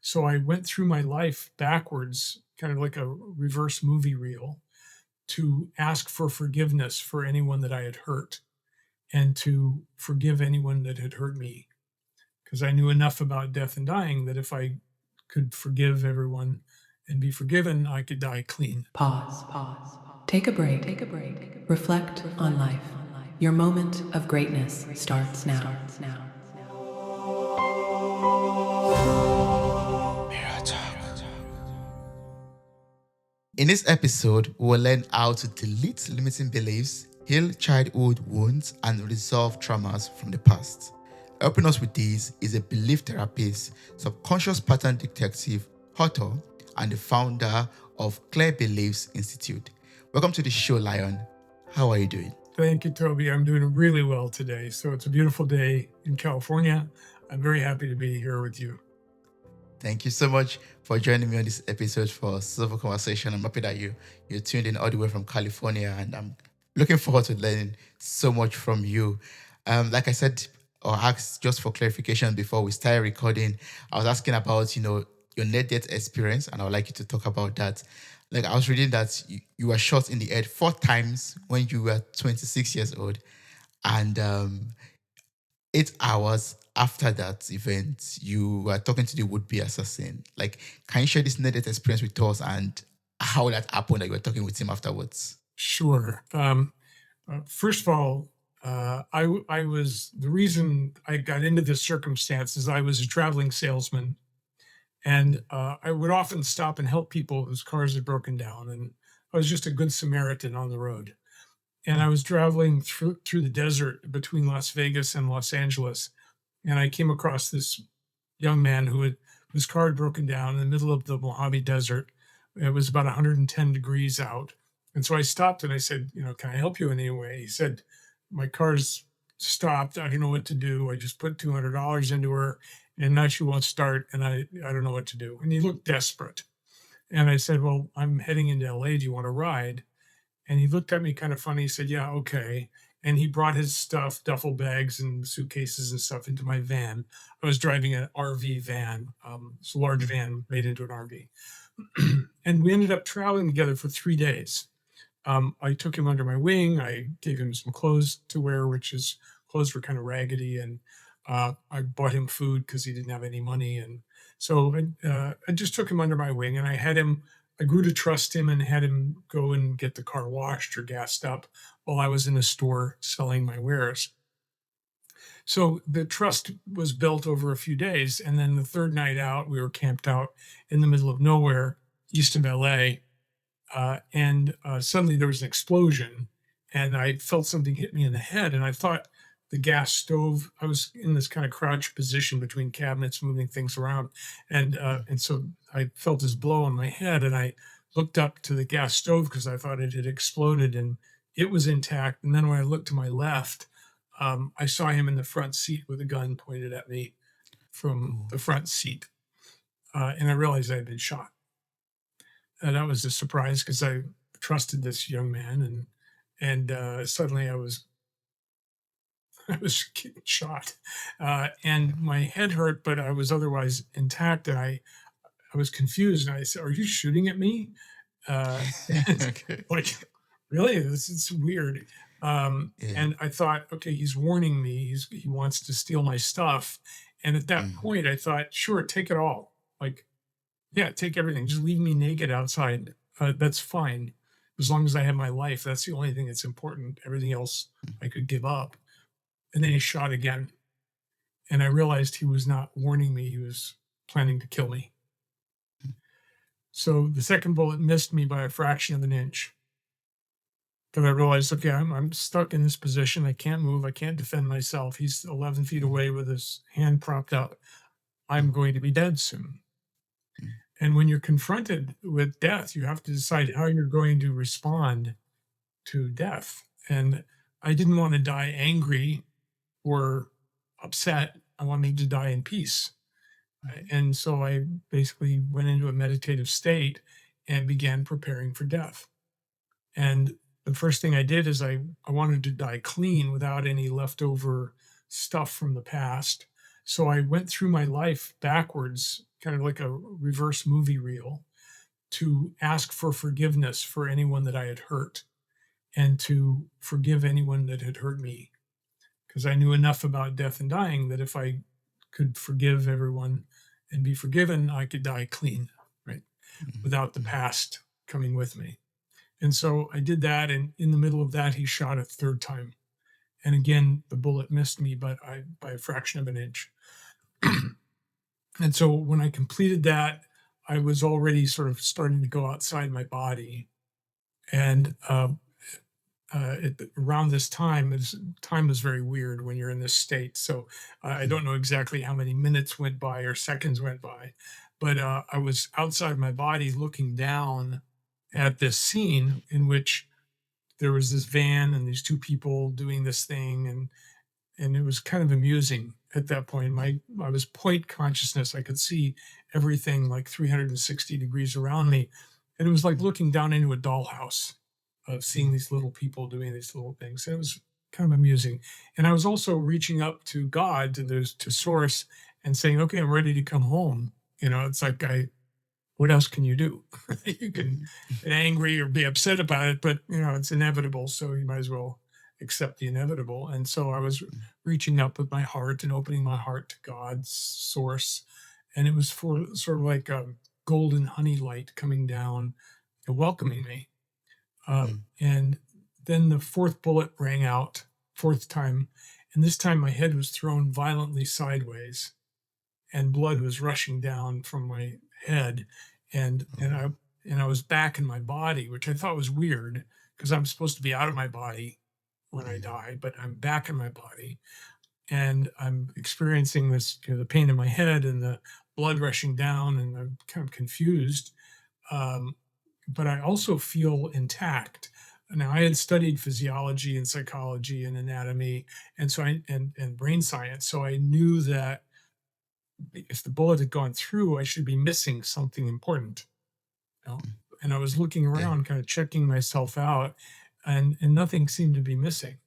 So I went through my life backwards, kind of like a reverse movie reel, to ask for forgiveness for anyone that I had hurt and to forgive anyone that had hurt me. Because I knew enough about death and dying that if I could forgive everyone and be forgiven, I could die clean. Pause. Take a break. Reflect on life. Your moment of greatness starts now. In this episode, we will learn how to delete limiting beliefs, heal childhood wounds, and resolve traumas from the past. Helping us with this is a belief therapist, subconscious pattern detective, author, and the founder of Clear Beliefs Institute. Welcome to the show, Lion. How are you doing? Thank you, Toby. I'm doing really well today. So it's a beautiful day in California. I'm very happy to be here with you. Thank you so much for joining me on this episode for Silver Conversation. I'm happy that you tuned in all the way from California, and I'm looking forward to learning so much from you. Like I said, or asked just for clarification before we started recording, I was asking about your near-death experience, and I would like you to talk about that. Like I was reading that you were shot in the head 4 times when you were 26 years old, and 8 hours after that event, you were talking to the would-be assassin. Like, can you share this near-death experience with us and how that happened that you were talking with him afterwards? Sure. First of all, I was the reason I got into this circumstance is I was a traveling salesman, and I would often stop and help people whose cars had broken down, and I was just a good Samaritan on the road. And I was traveling through the desert between Las Vegas and Los Angeles, and I came across this young man whose car had broken down in the middle of the Mojave Desert. It was about 110 degrees out, and so I stopped and I said, "Can I help you in any way?" He said, "My car's stopped. I don't know what to do. I just put $200 into her, and now she won't start, and I don't know what to do." And he looked desperate, and I said, "Well, I'm heading into LA. Do you want to ride?" And he looked at me kind of funny. He said, "Yeah, okay." And he brought his stuff, duffel bags and suitcases and stuff into my van. I was driving an RV van. It's a large van made into an RV. And we ended up traveling together for 3 days. I took him under my wing. I gave him some clothes to wear, which his clothes were kind of raggedy. And I bought him food because he didn't have any money. And so I just took him under my wing and I grew to trust him and had him go and get the car washed or gassed up while I was in a store selling my wares. So the trust was built over a few days. And then the third night out, we were camped out in the middle of nowhere, east of LA. And suddenly there was an explosion, and I felt something hit me in the head. And I thought the gas stove, I was in this kind of crouched position between cabinets, moving things around. And so I felt this blow on my head, and I looked up to the gas stove because I thought it had exploded and it was intact. And then when I looked to my left, I saw him in the front seat with a gun pointed at me from Ooh. the front seat. And I realized I had been shot. And that was a surprise because I trusted this young man, and suddenly I was I was getting shot, and my head hurt, but I was otherwise intact, and I was confused, and I said, "Are you shooting at me?" And Okay. like, really, this is weird. Yeah. And I thought, okay, he's warning me. He wants to steal my stuff, and at that Mm. point, I thought, sure, take it all. Like, yeah, take everything. Just leave me naked outside. That's fine. As long as I have my life, that's the only thing that's important. Everything else I could give up. And then he shot again. And I realized he was not warning me, he was planning to kill me. So the second bullet missed me by a fraction of an inch. But I realized, okay, I'm stuck in this position. I can't move. I can't defend myself. He's 11 feet away with his hand propped up. I'm going to be dead soon. Mm. And when you're confronted with death, you have to decide how you're going to respond to death. And I didn't want to die angry or upset. I wanted to die in peace. And so I basically went into a meditative state and began preparing for death. And the first thing I did is I wanted to die clean without any leftover stuff from the past. So I went through my life backwards, kind of like a reverse movie reel, to ask for forgiveness for anyone that I had hurt and to forgive anyone that had hurt me. Because I knew enough about death and dying that if I could forgive everyone and be forgiven, I could die clean, right? Without the past coming with me. And so I did that. And in the middle of that, he shot a third time. And again, the bullet missed me, but by a fraction of an inch. And so when I completed that, I was already sort of starting to go outside my body. And around this time, time is very weird when you're in this state. So I don't know exactly how many minutes went by or seconds went by, but I was outside my body looking down at this scene in which there was this van and these two people doing this thing, and it was kind of amusing at that point. I was point consciousness. I could see everything like 360 degrees around me, and it was like looking down into a dollhouse of seeing these little people doing these little things. And it was kind of amusing. And I was also reaching up to God, to source, and saying, "Okay, I'm ready to come home." It's like what else can you do? You can get angry or be upset about it, but it's inevitable. So you might as well accept the inevitable. And so I was reaching up with my heart and opening my heart to God's source. And it was for sort of like a golden honey light coming down and welcoming me. And then the fourth bullet rang out, fourth time. And this time my head was thrown violently sideways and blood was rushing down from my head. And I was back in my body, which I thought was weird because I'm supposed to be out of my body when I die, but I'm back in my body. And I'm experiencing this, the pain in my head and the blood rushing down, and I'm kind of confused. Um, but I also feel intact. Now, I had studied physiology and psychology and anatomy, and so and brain science. So I knew that if the bullet had gone through, I should be missing something important. And I was looking Yeah. around, kind of checking myself out, and nothing seemed to be missing.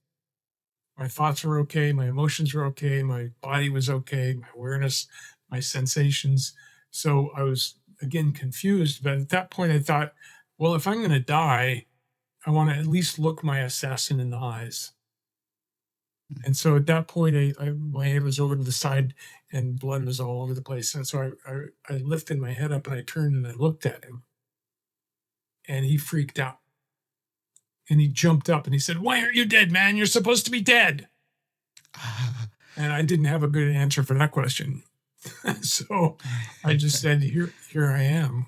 My thoughts were okay, my emotions were okay, my body was okay, my awareness, my sensations. So I was again confused, but at that point I thought, well, if I'm going to die, I want to at least look my assassin in the eyes. And so at that point, my head was over to the side and blood was all over the place. And so I lifted my head up and I turned and I looked at him, and he freaked out. And he jumped up and he said, "Why aren't you dead, man? You're supposed to be dead." And I didn't have a good answer for that question. So I just said, here I am.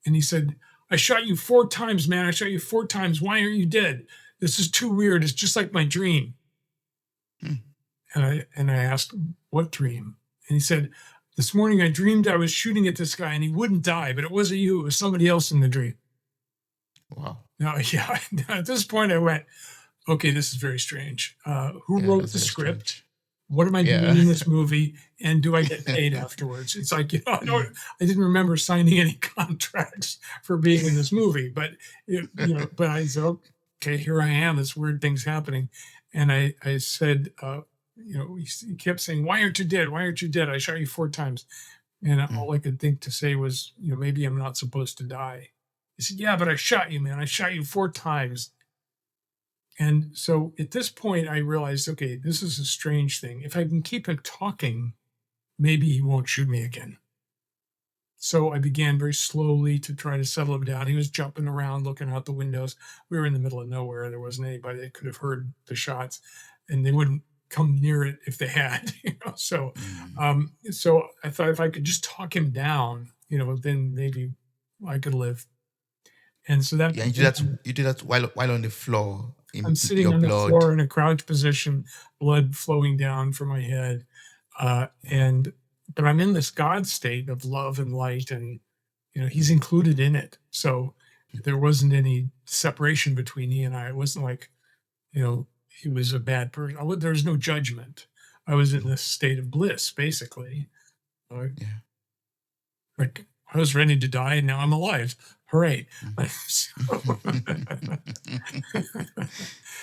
And he said, "I shot you 4 times, man. I shot you 4 times. Why aren't you dead? This is too weird. It's just like my dream." And I asked, "What dream?" And he said, "This morning I dreamed I was shooting at this guy and he wouldn't die, but it wasn't you. It was somebody else in the dream." Wow. Now, yeah, at this point I went, okay, this is very strange. Who Yeah, wrote that's the very script? strange. What am I Yeah. doing in this movie? And do I get paid afterwards? It's like, I didn't remember signing any contracts for being in this movie, but but I said, okay, here I am. This weird thing's happening. And I said, he kept saying, "Why aren't you dead? Why aren't you dead? I shot you 4 times." And all I could think to say was, maybe I'm not supposed to die. He said, "Yeah, but I shot you, man. I shot you 4 times." And so at this point, I realized, okay, this is a strange thing. If I can keep him talking, maybe he won't shoot me again. So I began very slowly to try to settle him down. He was jumping around, looking out the windows. We were in the middle of nowhere. There wasn't anybody that could have heard the shots, and they wouldn't come near it if they had. So, so I thought if I could just talk him down, then maybe I could live. And so that Yeah, you do that while on the floor I'm in sitting your on the blood. floor in a crouch position, blood flowing down from my head, but I'm in this God state of love and light, and He's included in it. So there wasn't any separation between He and I. It wasn't like He was a bad person. There was no judgment. I was in this state of bliss, basically. Yeah. Like I was ready to die, and now I'm alive. Hooray!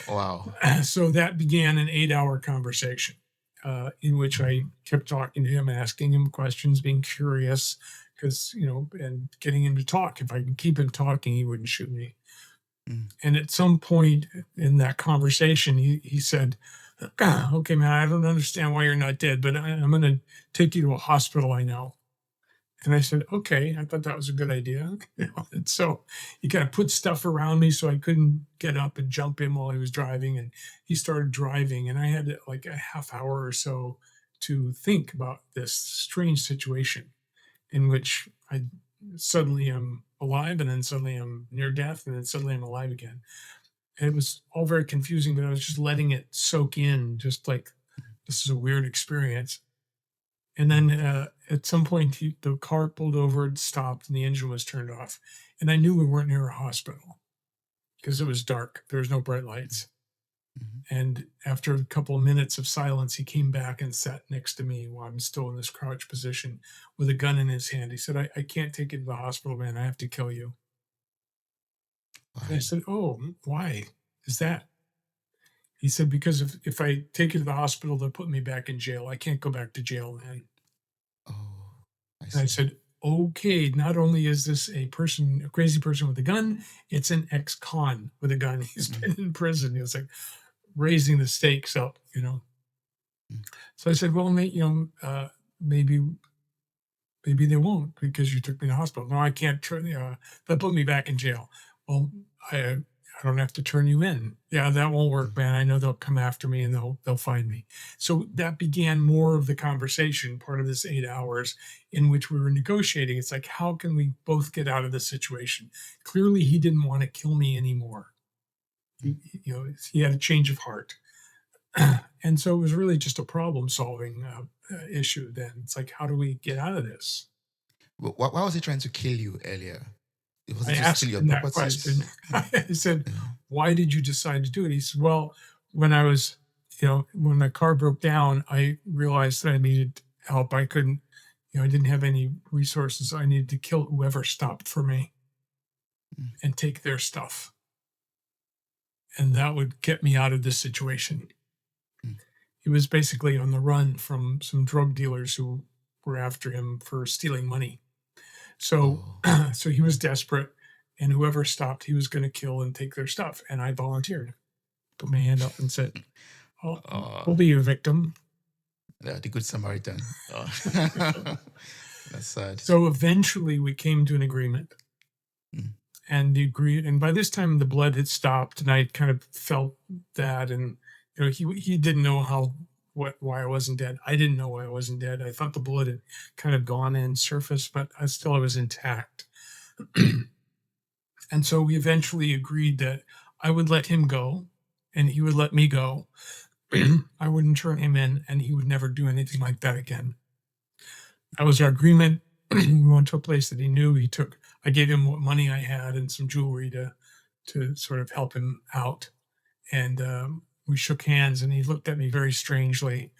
Wow. So that began an 8-hour conversation. in which I kept talking to him, asking him questions, being curious, because, and getting him to talk. If I could keep him talking, he wouldn't shoot me. Mm. And at some point in that conversation, he said, "Okay, man, I don't understand why you're not dead, but I'm going to take you to a hospital I know." And I said, "Okay." I thought that was a good idea. And so he kind of put stuff around me so I couldn't get up and jump in while he was driving. And he started driving, and I had like a half hour or so to think about this strange situation in which I suddenly am alive, and then suddenly I'm near death, and then suddenly I'm alive again. And it was all very confusing, but I was just letting it soak in, just like this is a weird experience. And then at some point, the car pulled over, it stopped, and the engine was turned off. And I knew we weren't near a hospital because it was dark. There was no bright lights. Mhm. And after a couple of minutes of silence, he came back and sat next to me while I'm still in this crouch position with a gun in his hand. He said, I can't take you to the hospital, man. I have to kill you. And I Why? said, "Oh, why is that?" He said, "Because if I take you to the hospital, they'll put me back in jail. I can't go back to jail, man." Oh, I And I see. said, "Okay, not only is this a crazy person with a gun, it's an ex-con with a gun. He's Mm, been in prison." He was like raising the stakes up. mm, So I said, "Well, maybe they won't because you took me to the hospital." "No, I can't they'll put me back in jail." "Well, I don't have to turn you in." "Yeah, that won't mm. work, man. I know they'll come after me and they'll find me." So that began more of the conversation, part of this 8 hours in which we were negotiating. It's like, how can we both get out of this situation? Clearly, he didn't want to kill me anymore. Mm. He had a change of heart. And so it was really just a problem solving issue then. It's like, how do we get out of this? Why was he trying to kill you earlier? Was I it to steal asked your him that question. properties? I said, Yeah. "Why did you decide to do it?" He said, "Well, when I was, when my car broke down, I realized that I needed help. I couldn't, I didn't have any resources. I needed to kill whoever stopped for me Mm, and take their stuff. And that would get me out of this situation." mm. He was basically on the run from some drug dealers who were after him for stealing money. So Oh, so he was desperate, and whoever stopped, he was going to kill and take their stuff. And I volunteered, put my hand up, and said, I'll oh, be your victim." the Good Samaritan. Oh. That's sad. So eventually, we came to an agreement, Mm, and by this time, the blood had stopped, and I kind of felt that, and he didn't know why I wasn't dead. I didn't know why I wasn't dead. I thought the blood had kind of gone and surfaced, but I was intact. And so we eventually agreed that I would let him go and he would let me go. I wouldn't turn him in and he would never do anything like that again. That was our agreement. We went to a place that he knew. I gave him what money I had and some jewelry to sort of help him out. And we shook hands and he looked at me very strangely.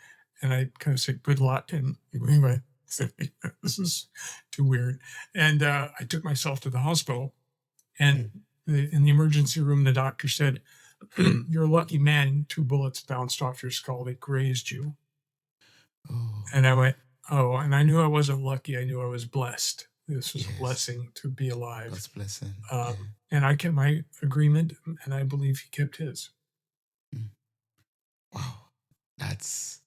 And I kind of said, "Good luck." And anyway, this is too weird. And I took myself to the hospital. mm. And in the emergency room, the doctor said, "You're a lucky man. 2 bullets bounced off your skull. They grazed you." Oh, And I went, "Oh," and I knew I wasn't lucky. I knew I was blessed. This was a yes. blessing to be alive. God's blessing. Yeah. And I kept my agreement, and I believe he kept his. Mm. Wow. That's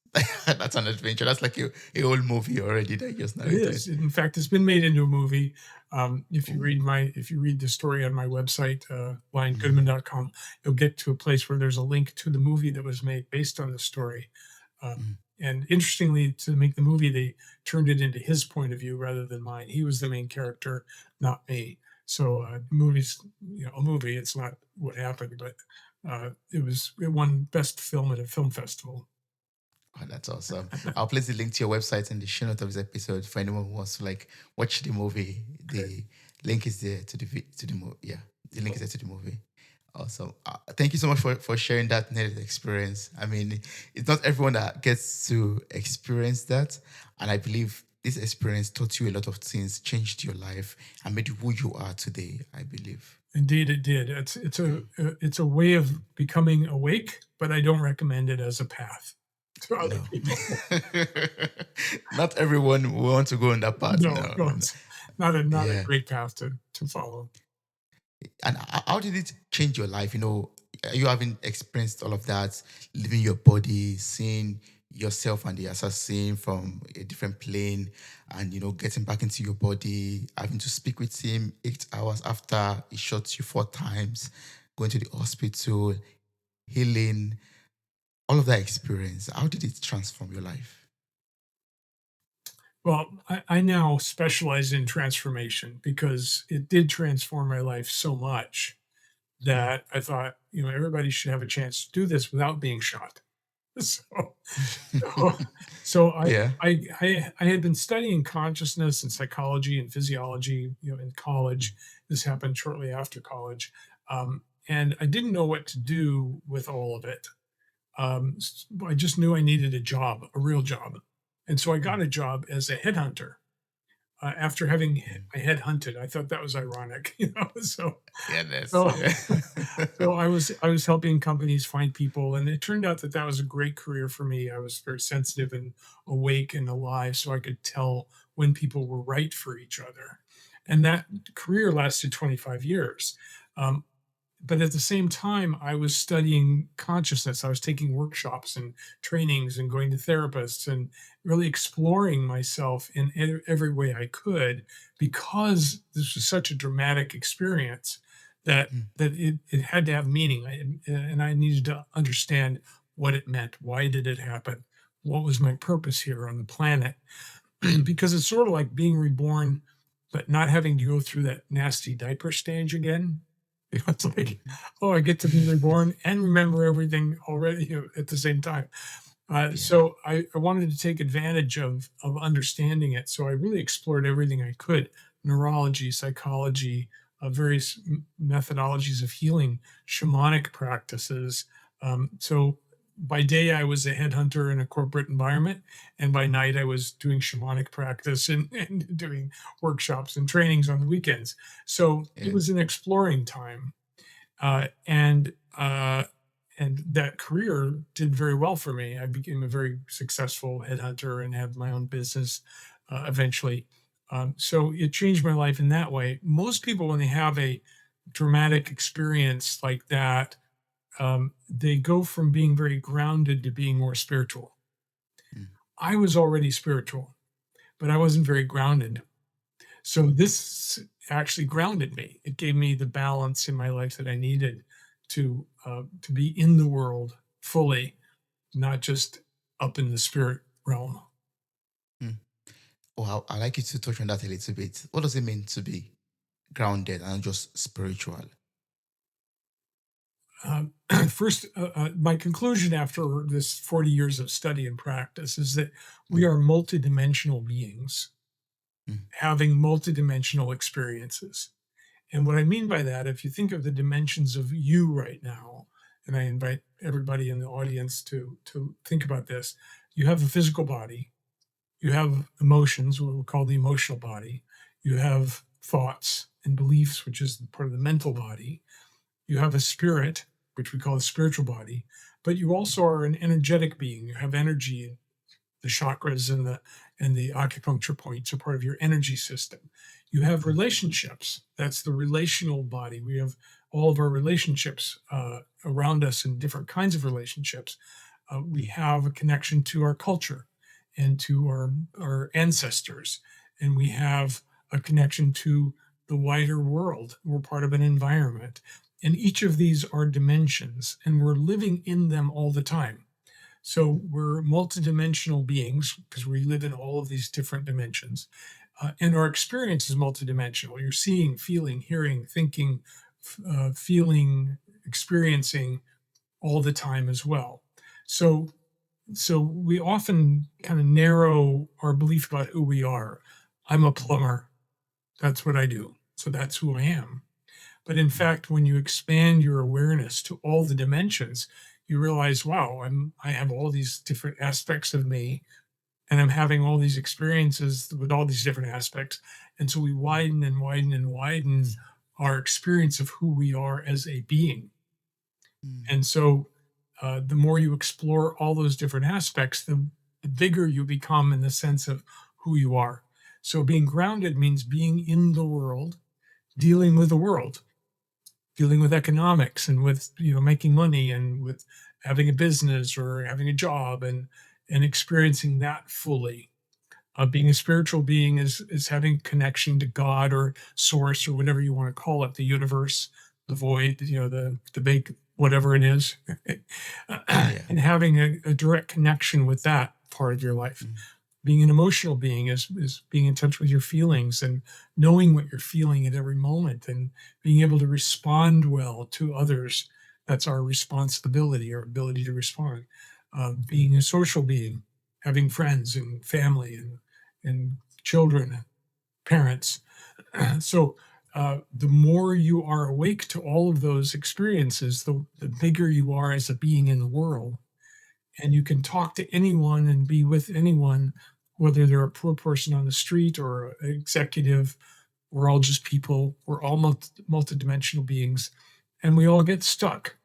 that's an adventure. That's like a whole movie already that you just It is. narrated. In fact, it's been made into a movie. Oh. If you read the story on my website, Mm, liongoodman.com, you'll get to a place where there's a link to the movie that was made based on the story. Uh, mm. and interestingly, to make the movie, they turned it into his point of view rather than mine. He was the main character, not me. So the movie's a movie. It's not what happened, but it won best film at a film festival. Oh, that's awesome. I'll place the link to your website in the show note of this episode for anyone who wants to like watch the movie. Okay. The link is there to the movie. Yeah, the link is there to the movie. Awesome. Thank you so much for sharing that near experience. I mean, it's not everyone that gets to experience that, and I believe this experience taught you a lot of things, changed your life, and made you who you are today. I believe. Indeed, it did. It's Yeah. a way of becoming awake, but I don't recommend it as a path. to other No. people. Not everyone will want to go on that path. No, No, no, no, no. it's not a Yeah. great path to follow. And how did it change your life? You having experienced all of that, leaving your body, seeing yourself and the assassin from a different plane, and getting back into your body, having to speak with him 8 hours after he shot you 4 times, going to the hospital, healing, all of that experience. How did it transform your life? Well, I now specialize in transformation because it did transform my life so much Mm. that I thought, everybody should have a chance to do this without being shot. So, so, so Yeah. I had been studying consciousness and psychology and physiology, in college. This happened shortly after college, and I didn't know what to do with all of it. I just knew I needed a job, a real job, and so I Mm, got a job as a headhunter. After having mm. I headhunted, I thought that was ironic, Yeah, that's so yeah. so I was helping companies find people, and it turned out that that was a great career for me. I was very sensitive and awake and alive, so I could tell when people were right for each other. And that career lasted 25 years. Um, but at the same time, I was studying consciousness. I was taking workshops and trainings and going to therapists and really exploring myself in every way I could because this was such a dramatic experience that Mm, it had to have meaning. And I needed to understand what it meant. Why did it happen? What was my purpose here on the planet? Because it's sort of like being reborn, but not having to go through that nasty diaper stage again. It's like, mhm. oh, I get to be reborn and remember everything already at the same time. Yeah. So I wanted to take advantage of understanding it. So I really explored everything I could: neurology, psychology, various methodologies of healing, shamanic practices. So by day, I was a headhunter in a corporate environment, and by night, I was doing shamanic practice and doing workshops and trainings on the weekends. So it Yeah. was an exploring time, uh, and uh, and that career did very well for me. I became a very successful headhunter and had my own business eventually. So it changed my life in that way. Most people, when they have a dramatic experience like that, they go from being very grounded to being more spiritual. Mm, I was already spiritual, but I wasn't very grounded. So this actually grounded me. It gave me the balance in my life that I needed to be in the world fully, not just up in the spirit realm. mm. Oh, I like you to touch on that a little bit. What does it mean to be grounded and just spiritual? Um, First, my conclusion after this 40 years of study and practice is that we Mm, are multidimensional beings mm, having multidimensional experiences. And what I mean by that, if you think of the dimensions of you right now, and I invite everybody in the audience to think about this, you have a physical body, you have emotions, what we call the emotional body, you have thoughts and beliefs, which is part of the mental body, you have a spirit, which we call the spiritual body, but you also are an energetic being. You have energy, the chakras and the acupuncture points are part of your energy system. You have mm, relationships. That's the relational body. We have all of our relationships around us in different kinds of relationships. We mm, have a connection to our culture and to our ancestors, and we have a connection to the wider world. We're part of an environment. And each of these are dimensions, and we're living in them all the time. So we're multidimensional beings because we live in all of these different dimensions. And our experience is multidimensional. You're seeing, feeling, hearing, thinking, feeling, experiencing all the time as well. So, so we often kind of narrow our belief about who we are. I'm a plumber. That's what I do. So that's who I am. But in mm, fact, when you expand your awareness to all the dimensions, you realize, wow, I have all these different aspects of me, and I'm having all these experiences with all these different aspects. And so we widen and widen and widen our experience of who we are as a being. mm, And so the more you explore all those different aspects, the bigger you become in the sense of who you are. So being grounded means being in the world, dealing with the world, dealing with economics and with making money and with having a business or having a job and experiencing that fully. Being a spiritual being is having connection to God or source or whatever you want to call it, the universe, the void, the big whatever it is, Yeah. and having a direct connection with that part of your life. Mm. Being an emotional being is being in touch with your feelings and knowing what you're feeling at every moment and being able to respond well to others. That's our responsibility, our ability to respond. Being a social being, having friends and family and children, parents. So the more you are awake to all of those experiences, the bigger you are as a being in the world. And you can talk to anyone and be with anyone, whether they're a poor person on the street or an executive. We're all just people. We're all multidimensional beings. And we all get stuck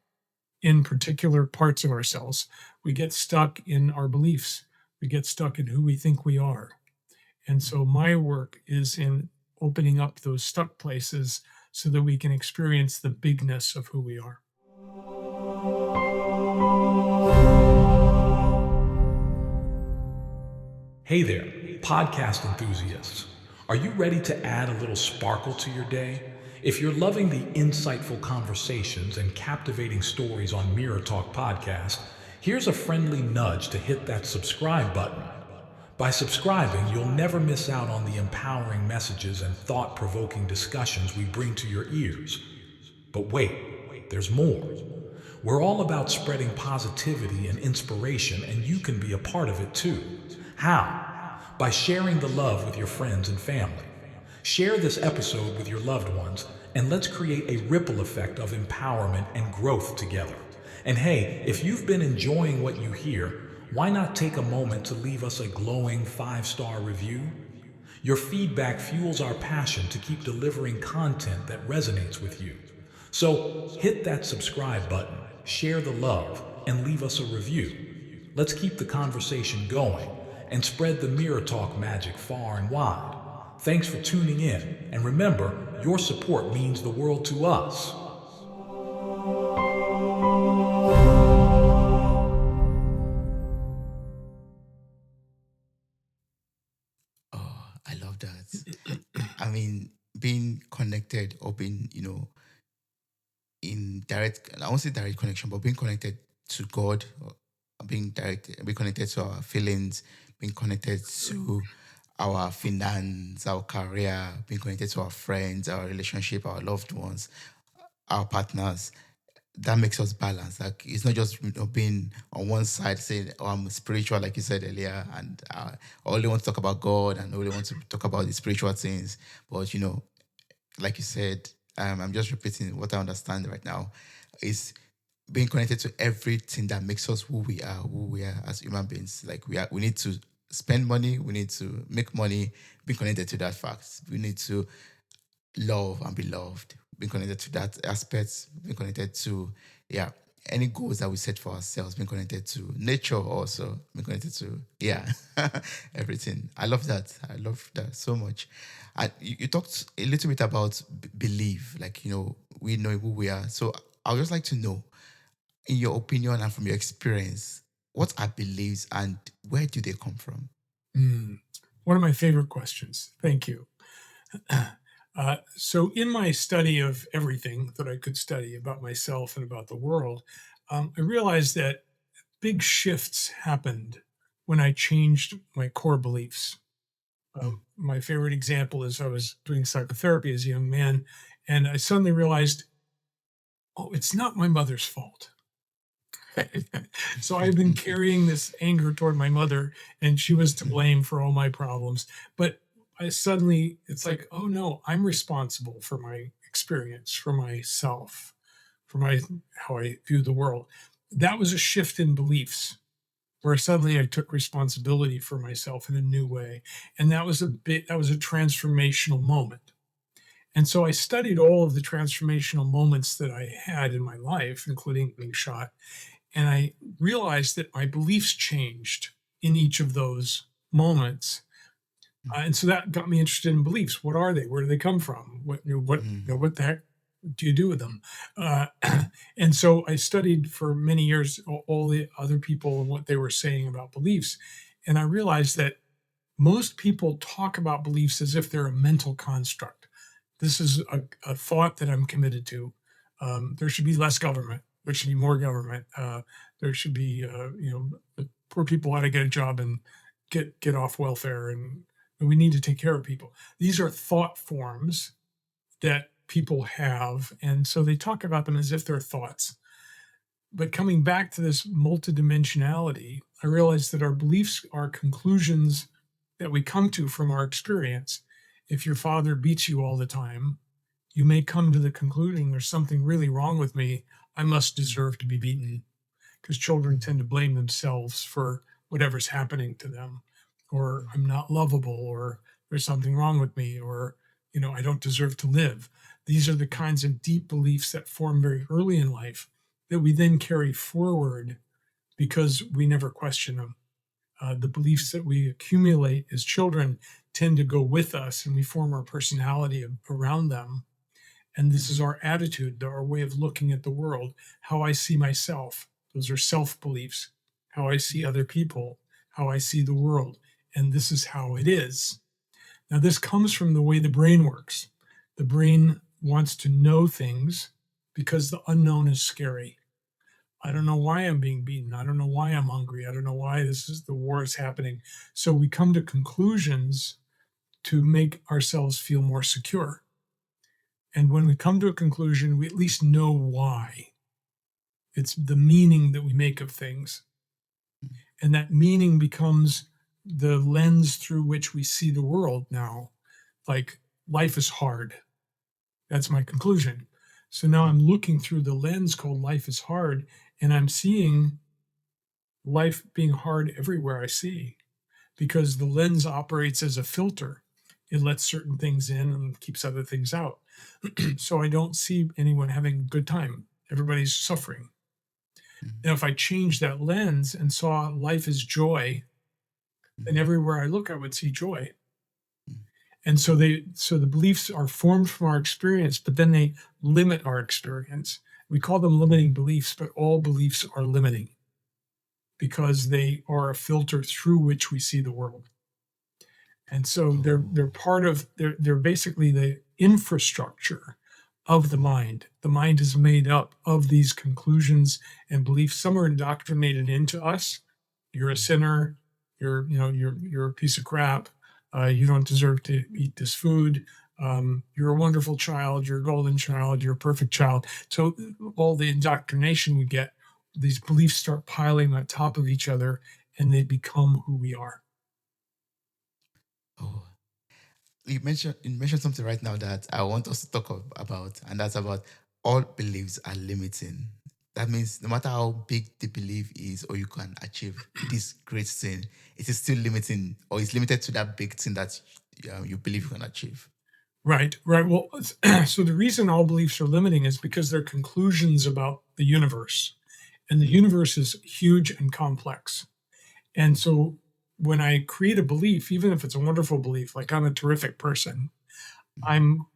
in particular parts of ourselves. We get stuck in our beliefs. We get stuck in who we think we are. And so my work is in opening up those stuck places so that we can experience the bigness of who we are. Hey there, podcast enthusiasts. Are you ready to add a little sparkle to your day? If you're loving the insightful conversations and captivating stories on Mirror Talk Podcast, here's a friendly nudge to hit that subscribe button. By subscribing, you'll never miss out on the empowering messages and thought provoking discussions we bring to your ears. But wait, there's more. We're all about spreading positivity and inspiration, and you can be a part of it too. How? By sharing the love with your friends and family. Share this episode with your loved ones, and let's create a ripple effect of empowerment and growth together. And hey, if you've been enjoying what you hear, why not take a moment to leave us a glowing 5-star review? Your feedback fuels our passion to keep delivering content that resonates with you. So hit that subscribe button, share the love, and leave us a review. Let's keep the conversation going and spread the Mirror Talk magic far and wide. Thanks for tuning in, and remember, your support means the world to us. Oh, I love that. I mean, being connected or being, in direct, I won't say direct connection, but being connected to God, or being connected to our feelings, being connected to our finance, our career, being connected to our friends, our relationship, our loved ones, our partners. That makes us balance. Like it's not just being on one side saying, "Oh, I'm spiritual," like you said earlier, and I only want to talk about God and only want to talk about the spiritual things. But like you said, I'm just repeating what I understand right now. Is being connected to everything that makes us who we are as human beings. Like we need to spend money, we need to make money. Being connected to that fact, we need to love and be loved. Being connected to that aspect, being connected to any goals that we set for ourselves, being connected to nature also, being connected to everything. I love that. I love that so much. And you talked a little bit about belief, like we know who we are. So I would just like to know, in your opinion and from your experience, what are beliefs and where do they come from? Mm, One of my favorite questions. Thank you. So, in my study of everything that I could study about myself and about the world, I realized that big shifts happened when I changed my core beliefs. My favorite example is I was doing psychotherapy as a young man, and I suddenly realized, oh, it's not my mother's fault. So I've been carrying this anger toward my mother, and she was to blame for all my problems. But it's like, oh no, I'm responsible for my experience, for myself, for my how I view the world. That was a shift in beliefs where suddenly I took responsibility for myself in a new way. And that was a transformational moment. And so I studied all of the transformational moments that I had in my life, including being shot, And I realized that my beliefs changed in each of those moments. And so that got me interested in beliefs. What are they? Where do they come from? What the heck do you do with them? Uh, and so I studied for many years all the other people and what they were saying about beliefs. And I realized that most people talk about beliefs as if they're a mental construct. This is a thought that I'm committed to. There should be less government. There should be more government. There should be, the poor people ought to get a job and get off welfare, and we need to take care of people. These are thought forms that people have, and so they talk about them as if they're thoughts. But coming back to this multidimensionality, I realized that our beliefs are conclusions that we come to from our experience. If your father beats you all the time, you may come to the conclusion there's something really wrong with me. I must deserve to be beaten, because children tend to blame themselves for whatever's happening to them, or I'm not lovable, or there's something wrong with me, or I don't deserve to live. These are the kinds of deep beliefs that form very early in life that we then carry forward because we never question them. The beliefs that we accumulate as children tend to go with us, and we form our personality around them. And this is our attitude, our way of looking at the world, how I see myself. Those are self beliefs, how I see other people, how I see the world. And this is how it is. Now, this comes from the way the brain works. The brain wants to know things because the unknown is scary. I don't know why I'm being beaten. I don't know why I'm hungry. I don't know why the war is happening. So we come to conclusions to make ourselves feel more secure. And when we come to a conclusion, we at least know why. It's the meaning that we make of things. And that meaning becomes the lens through which we see the world now. Like, life is hard. That's my conclusion. So now I'm looking through the lens called life is hard, and I'm seeing life being hard everywhere I see, because the lens operates as a filter. It lets certain things in and keeps other things out. So I don't see anyone having a good time. Everybody's suffering. Now, if I change that lens and saw life as joy, then everywhere I look, I would see joy. And so the beliefs are formed from our experience, but then they limit our experience. We call them limiting beliefs, but all beliefs are limiting because they are a filter through which we see the world. And so they're basically the infrastructure of the mind. The mind is made up of these conclusions and beliefs. Some are indoctrinated into us. You're a sinner. You're a piece of crap. You don't deserve to eat this food. You're a wonderful child. You're a golden child. You're a perfect child. So all the indoctrination we get, these beliefs start piling on top of each other, and they become who we are. Oh, you mentioned something right now that I want us to talk about, and that's about all beliefs are limiting. That means no matter how big the belief is, or you can achieve this great thing, it is still limiting, or it's limited to that big thing that you believe you can achieve. Right. Well, so the reason all beliefs are limiting is because they're conclusions about the universe. And the universe is huge and complex. And so when I create a belief, even if it's a wonderful belief, like I'm a terrific person, I'm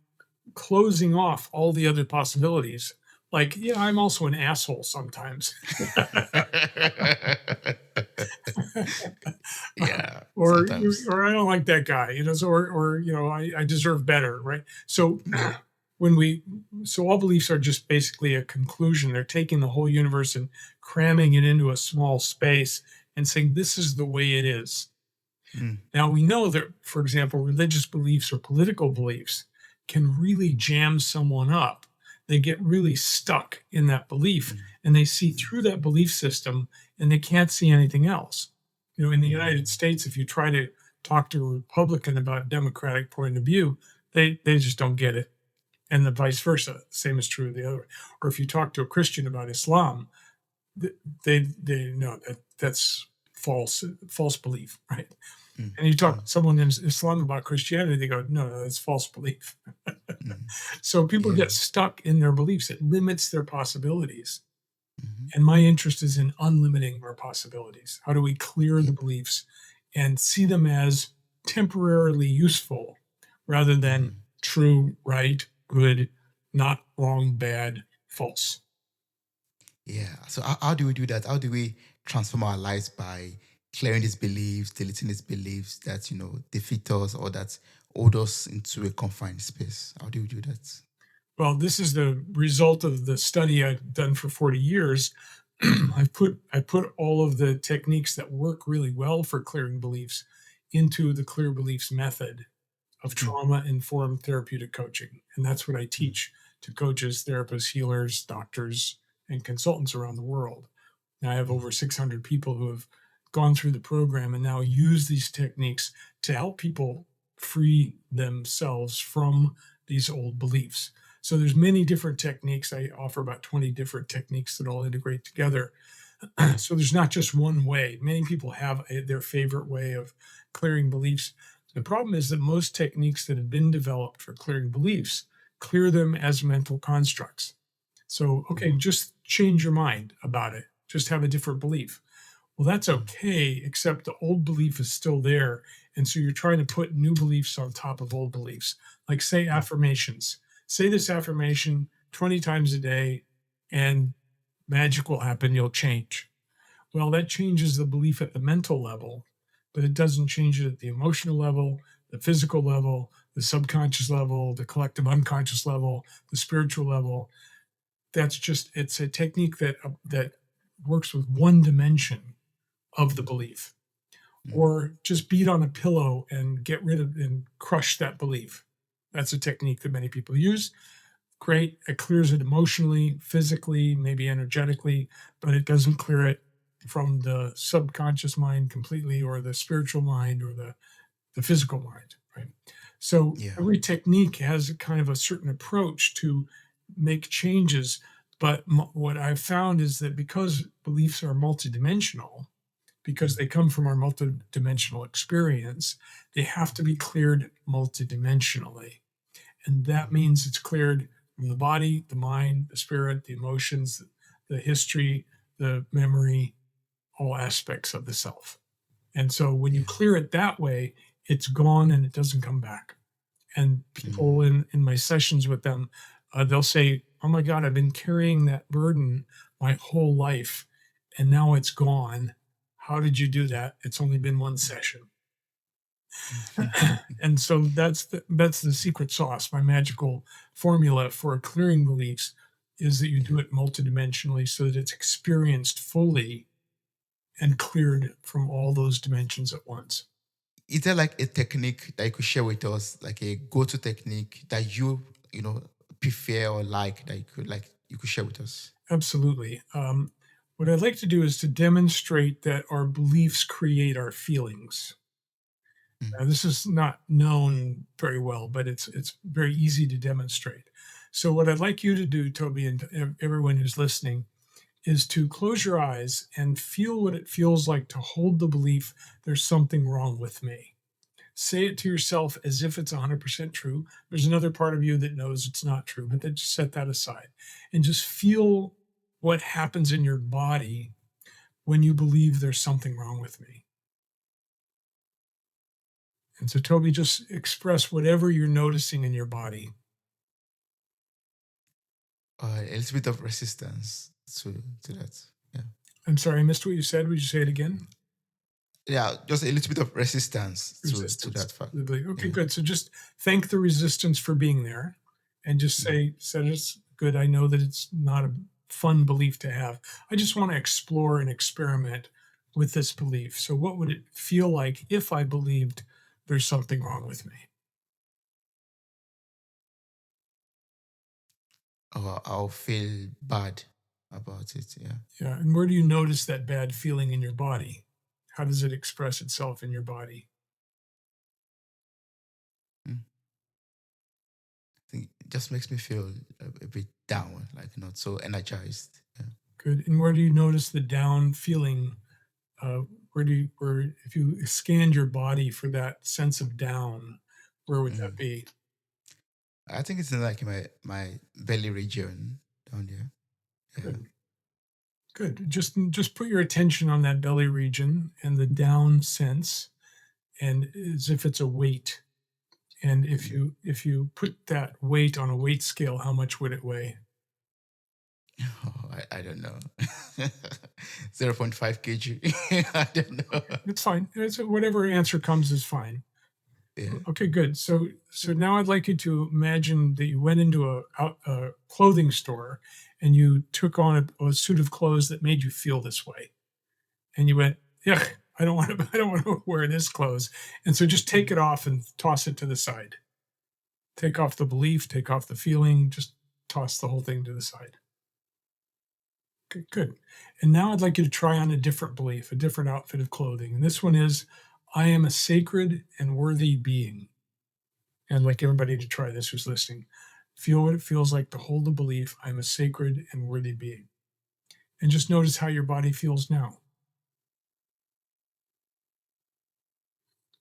closing off all the other possibilities. Like, yeah, I'm also an asshole sometimes. Yeah, or sometimes. or I don't like that guy, I deserve better, right? So so all beliefs are just basically a conclusion. They're taking the whole universe and cramming it into a small space and saying this is the way it is. Now we know that, for example, religious beliefs or political beliefs can really jam someone up. They get really stuck in that belief and they see through that belief system and they can't see anything else. In the United States, if you try to talk to a Republican about a Democratic point of view, they just don't get it. And the vice versa. Same is true of the other way. Or if you talk to a Christian about Islam, they know that's false belief, right? And you talk to someone in Islam about Christianity, they go, no, that's false belief. So people Yeah. get stuck in their beliefs. It limits their possibilities. And my interest is in unlimiting our possibilities. How do we clear the beliefs and see them as temporarily useful rather than true, right, good, not wrong, bad, false? Yeah. So how do we do that? How do we transform our lives by clearing these beliefs, deleting these beliefs that defeat us or that hold us into a confined space? How do we do that? Well, this is the result of the study I've done for 40 years. I put all of the techniques that work really well for clearing beliefs into the clear beliefs method of Mm, trauma informed therapeutic coaching. And that's what I mm, teach to coaches, therapists, healers, doctors, and consultants around the world. Now, I have mm, over 600 people who have gone through the program and now use these techniques to help people free themselves from these old beliefs. So there's many different techniques. I offer about 20 different techniques that all integrate together. So there's not just one way. Many people have their favorite way of clearing beliefs. The problem is that most techniques that have been developed for clearing beliefs clear them as mental constructs. So, mm, okay, just change your mind about it. Just have a different belief. Well, that's mm, okay, except the old belief is still there. And so you're trying to put new beliefs on top of old beliefs. Like, say, mm, affirmations. Say this affirmation 20 times a day, and magic will happen. You'll change. Well, that changes the belief at the mental level, but it doesn't change it at the emotional level, the physical level, the subconscious level, the collective unconscious level, the spiritual level. That's just it's a technique that works with one dimension of the belief. mm, Or just beat on a pillow and get rid of and crush that belief. That's a technique that many people use. Great. It clears it emotionally, physically, maybe energetically, but it doesn't clear it from the subconscious mind completely or the spiritual mind or the physical mind, right? So yeah. every technique has a kind of a certain approach to make changes. But what I've found is that because beliefs are multidimensional, because Mm, they come from our multidimensional experience, they have to be cleared multidimensionally. And that mm, means it's cleared from the body, the mind, the spirit, the emotions, the history, the memory, all aspects of the self. And so when you yeah. clear it that way, it's gone and it doesn't come back. And Mm, people in my sessions with them, they'll say, "Oh my God, I've been carrying that burden my whole life, and now it's gone. How did you do that? It's only been one session." mm. And so that's the secret sauce. My magical formula for clearing beliefs is that you Yeah. do it multidimensionally so that it's experienced fully and cleared from all those dimensions at once. Is there like a technique that you could share with us, like a go-to technique that you prefer or like that you could share with us? Absolutely. What I'd like to do is to demonstrate that our beliefs create our feelings. Mm, This is not known very well, but it's very easy to demonstrate. So, what I'd like you to do, Toby, and everyone who's listening, is to close your eyes and feel what it feels like to hold the belief there's something wrong with me. Say it to yourself as if it's 100% true. There's another part of you that knows it's not true, but then just set that aside and just feel what happens in your body when you believe there's something wrong with me. And so, Toby, just express whatever you're noticing in your body. a little bit of resistance to that. Yeah. I'm sorry, I missed what you said. Would you say it again? Yeah, just a little bit of resistance to Resistance. that fact. The belief. Okay, Yeah. good. So just thank the resistance for being there and just Mm. say it's good. I know that it's not a fun belief to have. I just want to explore and experiment with this belief. So what would it feel like if I believed there's something wrong with me? Or I'll feel bad about it. Yeah. Yeah. And where do you notice that bad feeling in your body? How does it express itself in your body? Mm. I think it just makes me feel a bit down, like not so energized. Yeah. Good. And where do you notice the down feeling? Uh, where if you scanned your body for that sense of down, where would that Mm. be? I think it's in like my belly region down there. Yeah. Good. Good. Just put your attention on that belly region and the down sense, and as if it's a weight. And Mm. if you put that weight on a weight scale, how much would it weigh? Oh, I don't know. Zero 0.5 kg. I don't know. Okay, it's fine. Whatever answer comes is fine. Yeah. Okay, good. So now I'd like you to imagine that you went into a clothing store and you took on a suit of clothes that made you feel this way, and you went, "Yeah, I don't want to. I don't want to wear this clothes." And so just take Mm. it off and toss it to the side. Take off the belief. Take off the feeling. Just toss the whole thing to the side. Okay, good. And now I'd like you to try on a different belief, a different outfit of clothing. And this one is, "I am a sacred and worthy being." And I'd like everybody to try this who's listening. Feel what it feels like to hold the belief, "I'm a sacred and worthy being." And just notice how your body feels now.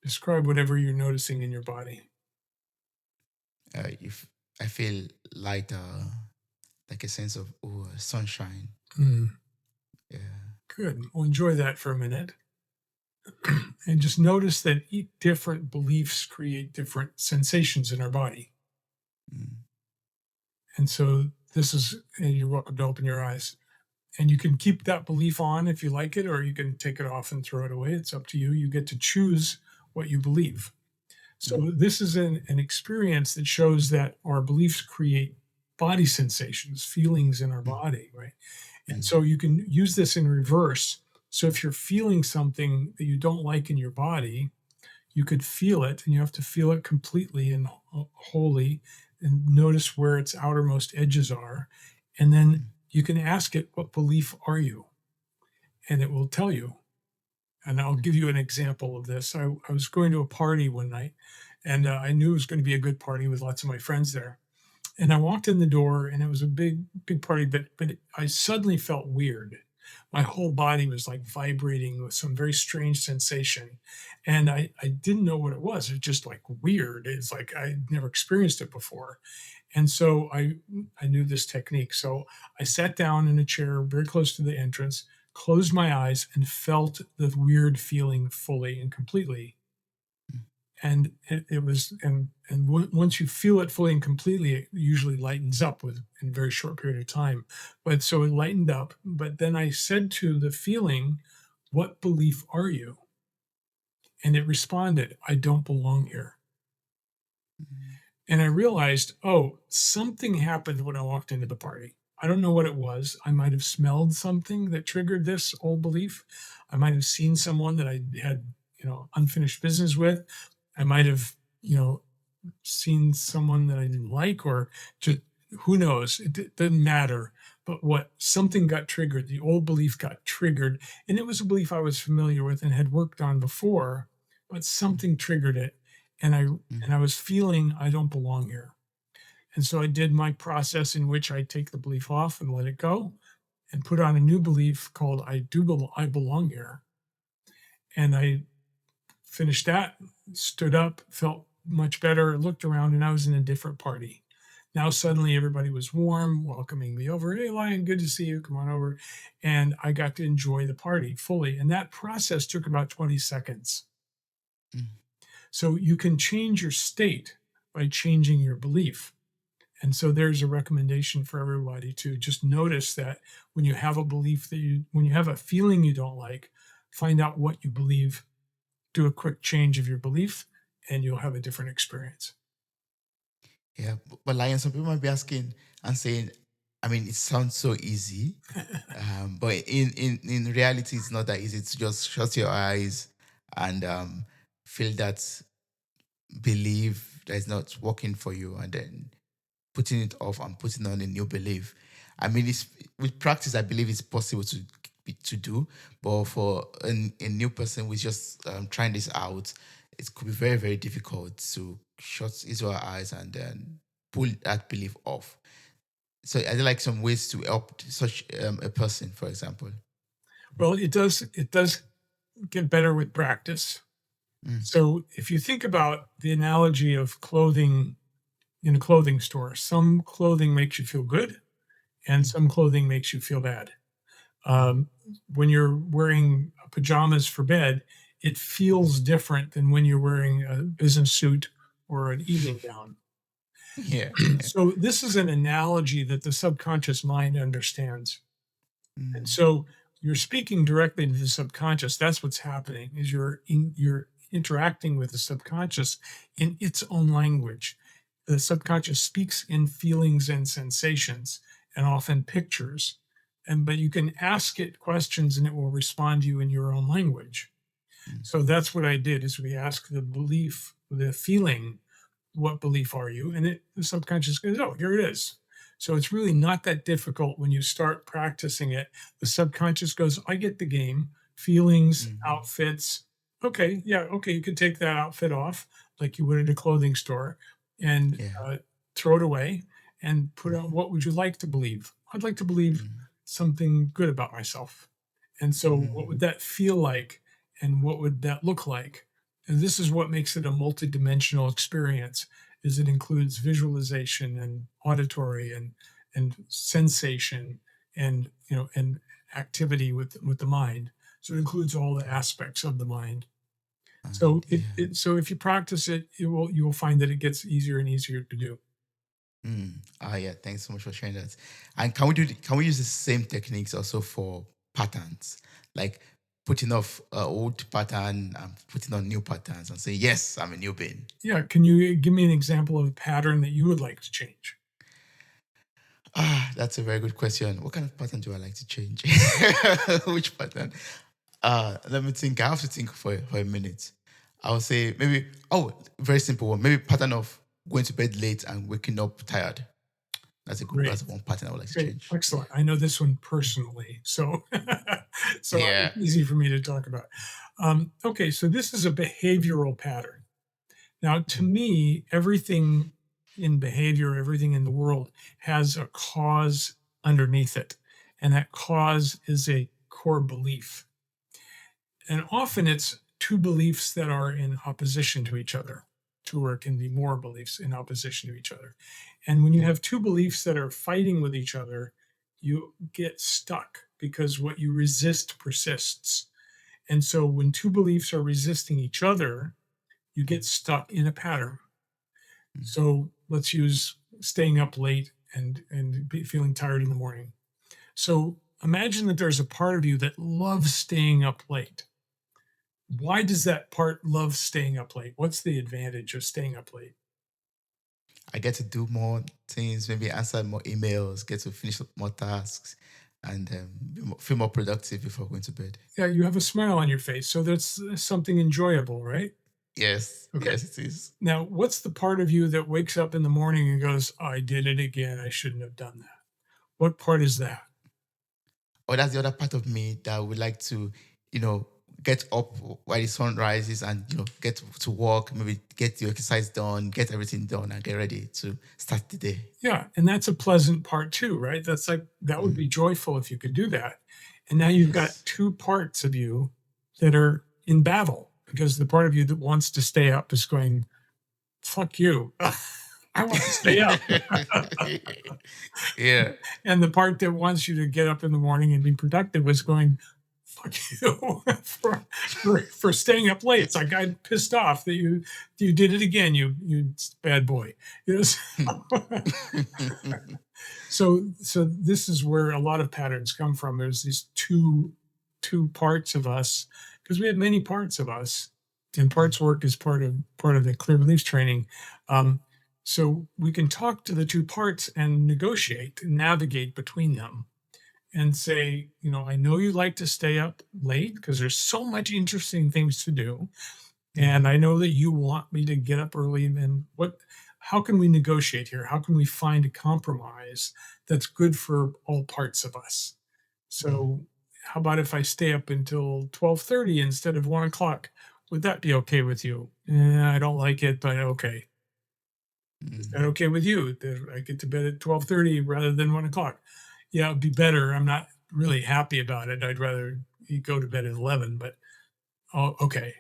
Describe whatever you're noticing in your body. If I feel like a sense of sunshine. Hmm, Yeah. good. Well, enjoy that for a minute. And just notice that different beliefs create different sensations in our body. Mm. And so this is, and you're welcome to open your eyes. And you can keep that belief on if you like it, or you can take it off and throw it away. It's up to you. You get to choose what you believe. Mm. So this is an experience that shows that our beliefs create body sensations, feelings in our Mm. body, right? And Mm. so you can use this in reverse. So if you're feeling something that you don't like in your body, you could feel it, and you have to feel it completely and wholly, and notice where its outermost edges are. And then Mm. you can ask it, "What belief are you?" And it will tell you. And I'll give you an example of this. I was going to a party one night, and I knew it was going to be a good party with lots of my friends there. And I walked in the door, and it was a big party, but I suddenly felt weird. My whole body was like vibrating with some very strange sensation, and I didn't know what it was. It was just like weird. It's like I'd never experienced it before, and so I knew this technique. So I sat down in a chair very close to the entrance, closed my eyes, and felt the weird feeling fully and completely. And it was, once you feel it fully and completely, it usually lightens up with in a very short period of time. But so it lightened up. But then I said to the feeling, "What belief are you?" And it responded, "I don't belong here." Mm. And I realized, oh, something happened when I walked into the party. I don't know what it was. I might have smelled something that triggered this old belief. I might have seen someone that I had, unfinished business with. I might have, seen someone that I didn't like, or just who knows? Doesn't matter. But what something got triggered, the old belief got triggered, and it was a belief I was familiar with and had worked on before, but something triggered it, and I was feeling I don't belong here. And so I did my process in which I take the belief off and let it go, and put on a new belief called I belong here. And I finished that, stood up, felt much better, looked around, and I was in a different party. Now suddenly everybody was warm, welcoming me over. "Hey, Lion, good to see you. Come on over." And I got to enjoy the party fully. And that process took about 20 seconds. Mm. So you can change your state by changing your belief. And so there's a recommendation for everybody to just notice that when you have a belief when you have a feeling you don't like, find out what you believe, do a quick change of your belief, and you'll have a different experience. Yeah, but Lion, some people might be asking and saying, I mean, it sounds so easy, but in reality, it's not that easy. It's just shut your eyes and feel that belief that is not working for you, and then putting it off and putting on a new belief. I mean, it's with practice. I believe it's possible to do, but for a new person who's just trying this out, it could be very very difficult to shut his or her eyes and then pull that belief off. So, are there like some ways to help such a person, for example? Well, it does get better with practice. Mm. So if you think about the analogy of clothing in a clothing store, some clothing makes you feel good and Mm. some clothing makes you feel bad. Um, when you're wearing pajamas for bed, it feels different than when you're wearing a business suit or an evening gown. Yeah. Yeah. So this is an analogy that the subconscious mind understands. And Mm, so you're speaking directly to the subconscious. That's what's happening is you're interacting with the subconscious in its own language. The subconscious speaks in feelings and sensations and often pictures. And but you can ask it questions and it will respond to you in your own language. mm, So that's what I did is we ask the belief, the feeling, what belief are you? And the subconscious goes, oh, here it is. So it's really not that difficult when you start practicing it. The subconscious goes, I get the game, feelings, mm, outfits. Okay, yeah, okay, you can take that outfit off like you would at a clothing store and yeah. throw it away and put on what would you like to believe? I'd like to believe Mm, something good about myself. And so, what would mm, that feel like? And what would that look like? And this is what makes it a multidimensional experience is it includes visualization and auditory and sensation and and activity with the mind. So it includes all the aspects of the mind. So yeah. so if you practice it, you will find that it gets easier and easier to do. Yeah. Thanks so much for sharing that. And can we use the same techniques also for patterns, like putting off old pattern and putting on new patterns and say, yes, I'm a new being. Yeah, can you give me an example of a pattern that you would like to change? That's a very good question. What kind of pattern do I like to change? Which pattern? Let me think. I have to think for a minute. I'll say maybe, very simple one. Maybe pattern of going to bed late and waking up tired. Great. That's one pattern I would like to Great, change. Yeah. excellent. I know this one personally, so so Yeah. it's easy for me to talk about. Okay, so this is a behavioral pattern. Now, to Mm, me, everything in behavior, everything in the world has a cause underneath it, and that cause is a core belief. And often it's two beliefs that are in opposition to each other. Two or it can be more beliefs in opposition to each other. And when you mm, have two beliefs that are fighting with each other, you get stuck because what you resist persists. And so when two beliefs are resisting each other, you mm, get stuck in a pattern. mm. So let's use staying up late and feeling tired in the morning. So imagine that there's a part of you that loves staying up late. Why does that part love staying up late? What's the advantage of staying up late? I get to do more things, maybe answer more emails, get to finish up more tasks, and feel more productive before going to bed. Yeah, you have a smile on your face, so that's something enjoyable, right? Yes, Okay. yes, it is. Now, what's the part of you that wakes up in the morning and goes, I did it again. I shouldn't have done that. What part is that? Or that's the other part of me that would like to, you know, get up while the sun rises and, get to work, maybe get the exercise done, get everything done and get ready to start the day. Yeah. And that's a pleasant part too, right? That's like, that would be Mm, joyful if you could do that. And now you've got yes. two parts of you that are in battle because the part of you that wants to stay up is going, fuck you. I want to stay up. Yeah. And the part that wants you to get up in the morning and be productive was going, fuck you for staying up late. It's like I'm pissed off that you did it again, you bad boy. You know, so this is where a lot of patterns come from. There's these two parts of us because we have many parts of us, and parts work is part of the clear beliefs training. Um, so we can talk to the two parts and negotiate, navigate between them, and say, I know you like to stay up late because there's so much interesting things to do, and I know that you want me to get up early. And how can we negotiate here? How can we find a compromise that's good for all parts of us? So, how about if I stay up until 12:30 instead of 1 o'clock? Would that be okay with you? I don't like it, but okay. Is that okay with you? That I get to bed at 12:30 rather than 1 o'clock? Yeah, it'd be better. I'm not really happy about it. I'd rather you go to bed at 11, but oh, okay.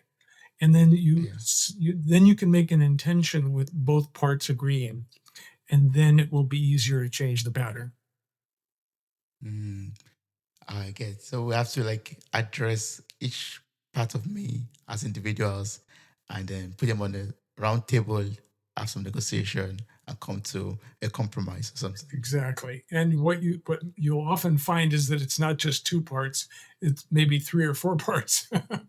And then Yeah. then you can make an intention with both parts agreeing, and then it will be easier to change the pattern. Mm. I get. So we have to like address each part of me as individuals and then put them on a round table, have some negotiation, and come to a compromise or something. Exactly. And what you'll often find is that it's not just two parts, it's maybe three or four parts that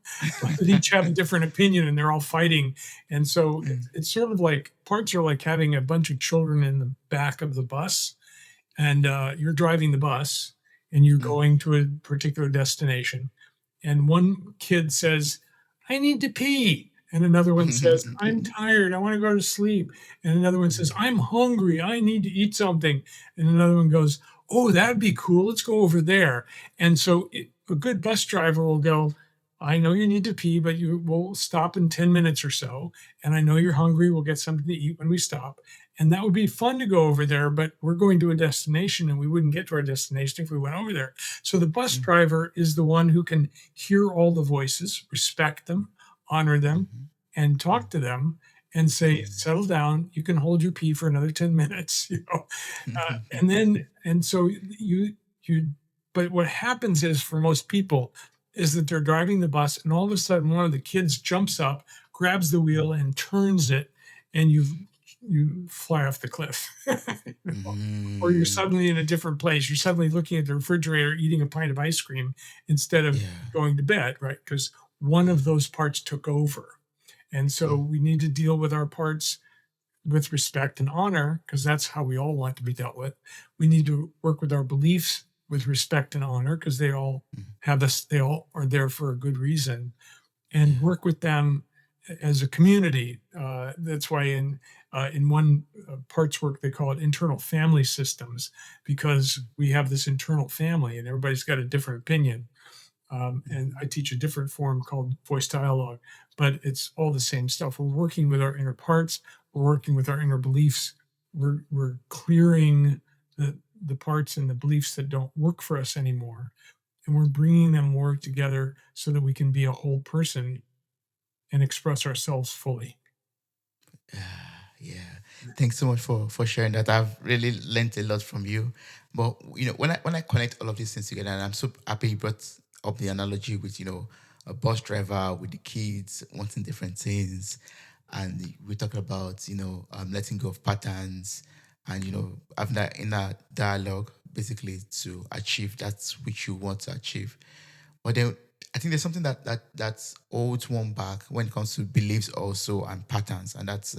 each have a different opinion and they're all fighting. And so Mm, it's sort of like parts are like having a bunch of children in the back of the bus, and you're driving the bus and you're mm, going to a particular destination. And one kid says, I need to pee. And another one says, I'm tired. I want to go to sleep. And another one says, I'm hungry. I need to eat something. And another one goes, oh, that'd be cool. Let's go over there. And so a good bus driver will go, I know you need to pee, but you will stop in 10 minutes or so. And I know you're hungry. We'll get something to eat when we stop. And that would be fun to go over there, but we're going to a destination and we wouldn't get to our destination if we went over there. So the bus mm, driver is the one who can hear all the voices, respect them, honor them, mhm, and mm, talk to them and say, mm, settle down. You can hold your pee for another 10 minutes, and then, and so you, but what happens is for most people is that they're driving the bus and all of a sudden one of the kids jumps up, grabs the wheel and turns it, and you fly off the cliff. Or you're mm. suddenly in a different place. You're suddenly looking at the refrigerator, eating a pint of ice cream instead of Yeah. going to bed, right? Because one of those parts took over. And so Mm, we need to deal with our parts with respect and honor, because that's how we all want to be dealt with. We need to work with our beliefs with respect and honor, because they all mm, have us, they all are there for a good reason, and yeah. work with them as a community. That's why in one parts work they call it internal family systems, because Mm, we have this internal family and everybody's got a different opinion. And mhm, I teach a different form called voice dialogue, but it's all the same stuff. We're working with our inner parts. We're working with our inner beliefs. We're clearing the parts and the beliefs that don't work for us anymore, and we're bringing them more together so that we can be a whole person and express ourselves fully. yeah. Thanks so much for sharing that. I've really learned a lot from you. But when I connect all of these things together, and I'm so happy you brought up the analogy with a bus driver with the kids wanting different things, and we talked about letting go of patterns, and having that inner dialogue basically to achieve that which you want to achieve. But then I think there's something that holds one back when it comes to beliefs also and patterns, and that's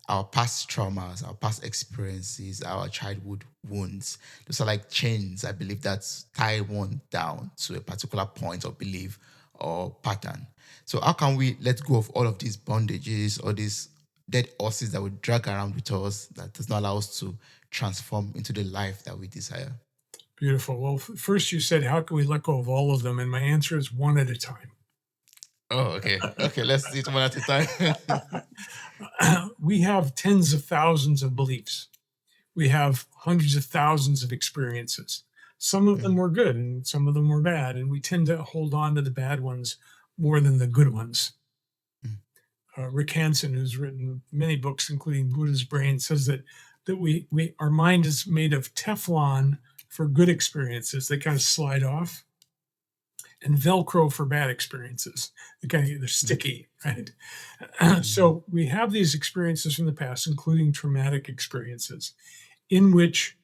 our past traumas, our past experiences, our childhood wounds. Those are like chains, I believe, that tie one down to a particular point of belief or pattern. So how can we let go of all of these bondages or these dead horses that we drag around with us that does not allow us to transform into the life that we desire? Beautiful. Well, first you said, how can we let go of all of them? And my answer is one at a time. Oh, okay. Okay, let's do it one at a time. We have tens of thousands of beliefs. We have hundreds of thousands of experiences. Some of them Mm, were good and some of them were bad. And we tend to hold on to the bad ones more than the good ones. mm, Rick Hansen, who's written many books, including Buddha's Brain, says that we our mind is made of Teflon for good experiences. They kind of slide off, and Velcro for bad experiences. They're mm, sticky, right? mm, So we have these experiences from the past, including traumatic experiences, in which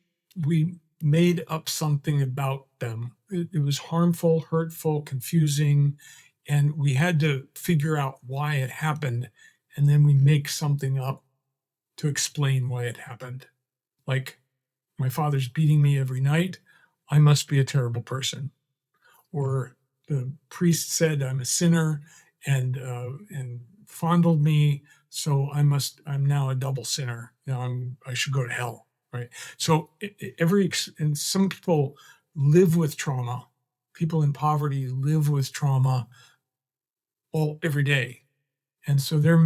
we made up something about them. It was harmful, hurtful, confusing, and we had to figure out why it happened. And then we make something up to explain why it happened. Like, my father's beating me every night. I must be a terrible person. mm. Or the priest said I'm a sinner and fondled me, so I'm now a double sinner. Now I should go to hell, right? So and some people live with trauma. People in poverty live with trauma all every day, and so they're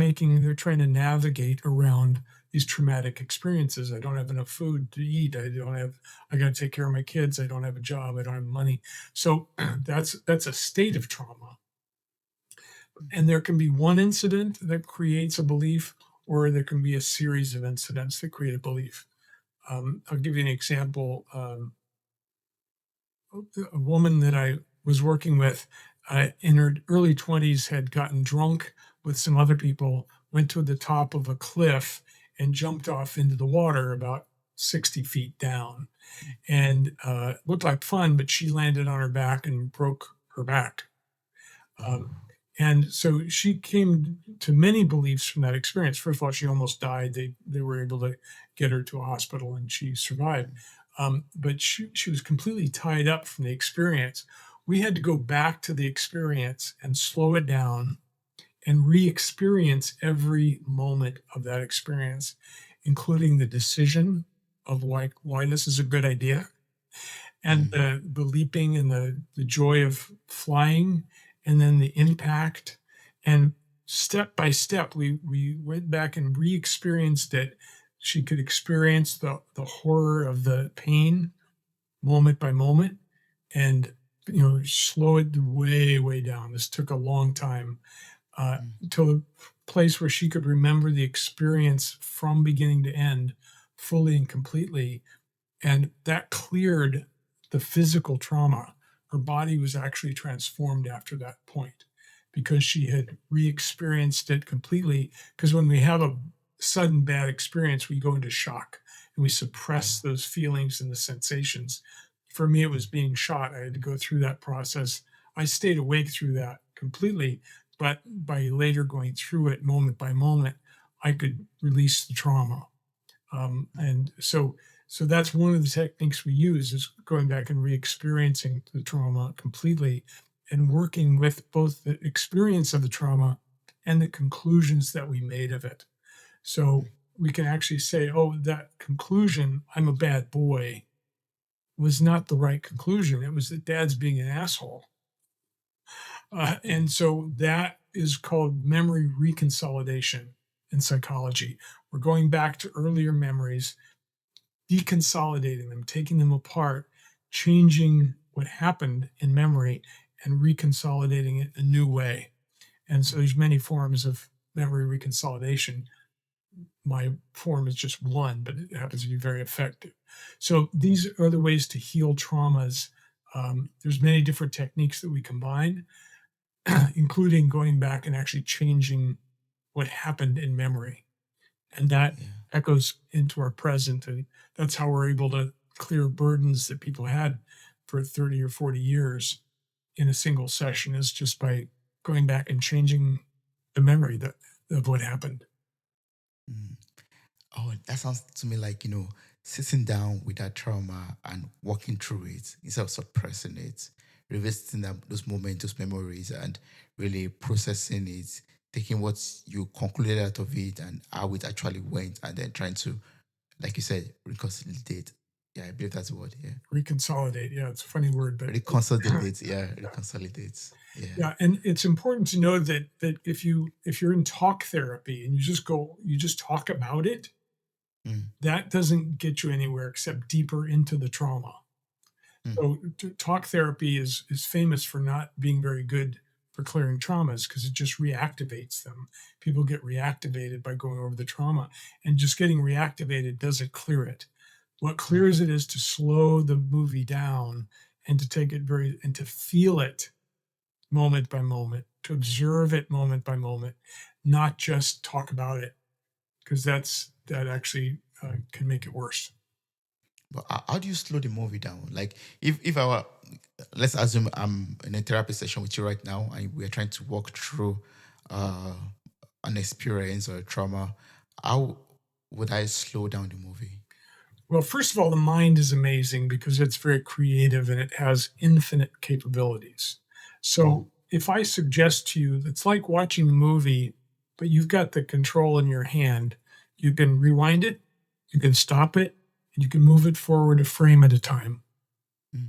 trying to navigate around these traumatic experiences. I don't have enough food to eat. I got to take care of my kids. I don't have a job. I don't have money. So that's a state of trauma. And there can be one incident that creates a belief, or there can be a series of incidents that create a belief. I'll give you an example. a woman that I was working with in her early 20s had gotten drunk with some other people, went to the top of a cliff and jumped off into the water about 60 feet down. And looked like fun, but she landed on her back and broke her back. Um, and so she came to many beliefs from that experience. First of all, she almost died. They were able to get her to a hospital and she survived. But she was completely tied up from the experience. We had to go back to the experience and slow it down and re-experience every moment of that experience, including the decision of why this is a good idea, and the leaping and the joy of flying, and then the impact. And step by step, we went back and re-experienced it. She could experience the horror of the pain moment by moment, and slow it way down. This took a long time to the place where she could remember the experience from beginning to end fully and completely. And that cleared the physical trauma. Her body was actually transformed after that point because she had re experienced it completely. Because when we have a sudden bad experience, we go into shock and we suppress those feelings and the sensations. For me, it was being shot. I had to go through that process. I stayed awake through that completely, but by later going through it moment by moment, I could release the trauma. And so that's one of the techniques we use is going back and re-experiencing the trauma completely and working with both the experience of the trauma and the conclusions that we made of it. So we can actually say, oh, that conclusion, I'm a bad boy, was not the right conclusion. It was that dad's being an asshole. And so that is called memory reconsolidation in psychology. We're going back to earlier memories, deconsolidating them, taking them apart, changing what happened in memory and reconsolidating it a new way. And so there's many forms of memory reconsolidation. My form is just one, but it happens to be very effective. So these are the ways to heal traumas. There's many different techniques that we combine, including going back and actually changing what happened in memory. And that echoes into our present. And that's how we're able to clear burdens that people had for 30 or 40 years in a single session, is just by going back and changing the memory of what happened. Mm. Oh, that sounds to me like, sitting down with that trauma and walking through it instead of suppressing it, revisiting those moments, those memories, and really processing it, taking what you concluded out of it and how it actually went, and then trying to, like you said, reconciliate. Yeah, I believe that's the word. Yeah. Reconsolidate. Yeah, it's a funny word, but Reconciliate. Yeah, reconciliate. Yeah. yeah, and it's important to know that if you're in talk therapy and you just talk about it, that doesn't get you anywhere except deeper into the trauma. So talk therapy is famous for not being very good for clearing traumas because it just reactivates them. People get reactivated by going over the trauma, and just getting reactivated doesn't clear it. What clears it is to slow the movie down and to take it and to feel it moment by moment, to observe it moment by moment, not just talk about it, because that actually can make it worse. But how do you slow the movie down? Like, if I were, let's assume I'm in a therapy session with you right now, and we're trying to walk through an experience or a trauma, how would I slow down the movie? Well, first of all, the mind is amazing because it's very creative and it has infinite capabilities. So if I suggest to you, it's like watching a movie, but you've got the control in your hand. You can rewind it, you can stop it, and you can move it forward a frame at a time.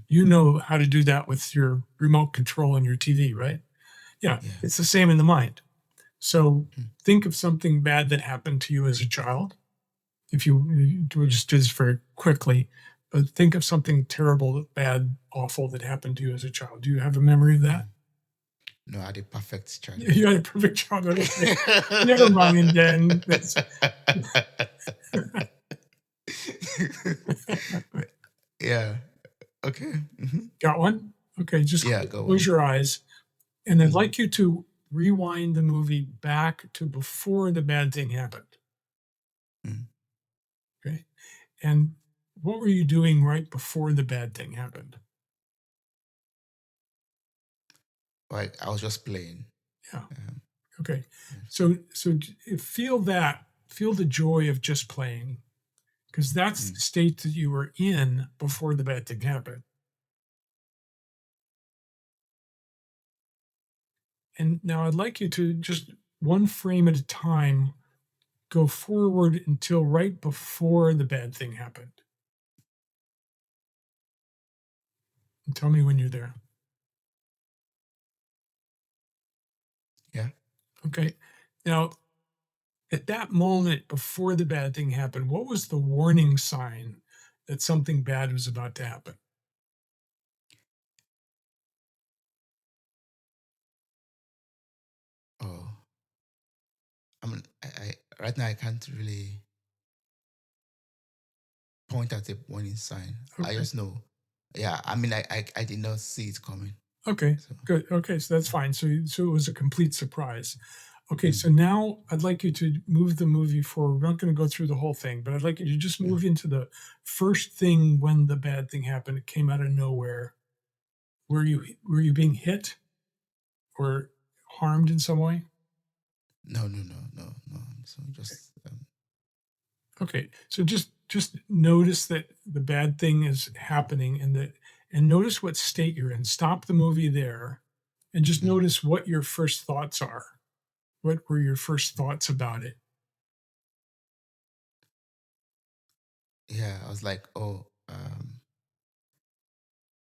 You know how to do that with your remote control on your TV, right? Yeah, it's the same in the mind. So think of something bad that happened to you as a child. If you just do this very quickly, but think of something terrible, bad, awful that happened to you as a child. Do you have a memory of that? No, I had a perfect child. You had a perfect childhood. Okay. Never mind then. Yeah. Okay. Got one? Okay, just Yeah, go close on. your eyes, and I'd Mhm. like you to rewind the movie back to before the bad thing happened, Mm. okay? And what were you doing right before the bad thing happened? Like I was just playing. Yeah, Um, okay. yes. Feel that, feel the joy of just playing, because that's the Mm. state that you were in before the bad thing happened. And now I'd like you to just one frame at a time go forward until right before the bad thing happened. And tell me when you're there. Yeah. Okay. Now, at that moment before the bad thing happened, what was the warning sign that something bad was about to happen? Oh, I mean, I right now I can't really point at a warning sign. I Okay. just know. Yeah, I mean, I did not see it coming. Okay. So, Good. Okay. So that's fine. So it was a complete surprise. Okay. mm, So now I'd like you to move the movie forward. We're not going to go through the whole thing, but I'd like you to just yeah. move into the first thing when the bad thing happened. It came out of nowhere. Were you being hit or harmed in some way? No, no, no, no, no. So just Okay, so just notice that the bad thing is happening and notice what state you're in. Stop the movie there and just mm, notice what your first thoughts are. What were your first thoughts about it? yeah. I was like, oh,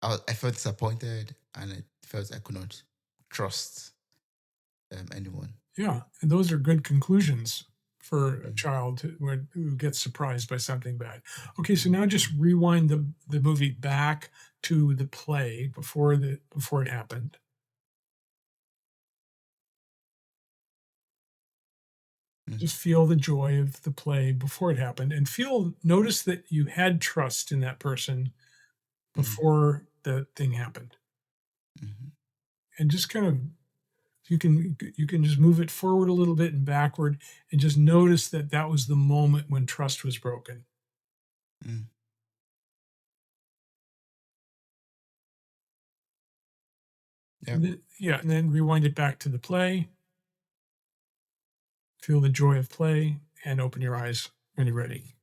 I felt disappointed, and I felt I could not trust anyone. Yeah, and those are good conclusions for a Mm, child who gets surprised by something bad. Okay, so now just rewind the movie back to the play before it happened. mm, Just feel the joy of the play before it happened and notice that you had trust in that person mm, before the thing happened. mhm, And just kind of you can just move it forward a little bit and backward and just notice that that was the moment when trust was broken. mm. And Yep. then, yeah, and then rewind it back to the play, feel the joy of play, and open your eyes when you're ready.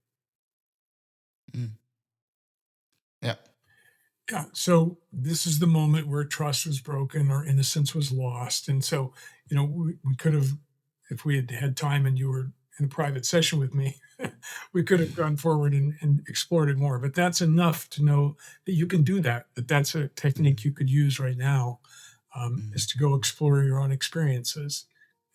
Mm, yep. Yeah. So this is the moment where trust was broken or innocence was lost. And so, we could have, if we had had time and you were in a private session with me, we could have gone forward and explored it more. But that's enough to know that you can do that, that that's a technique Mm, you could use right now, is mm, to go explore your own experiences.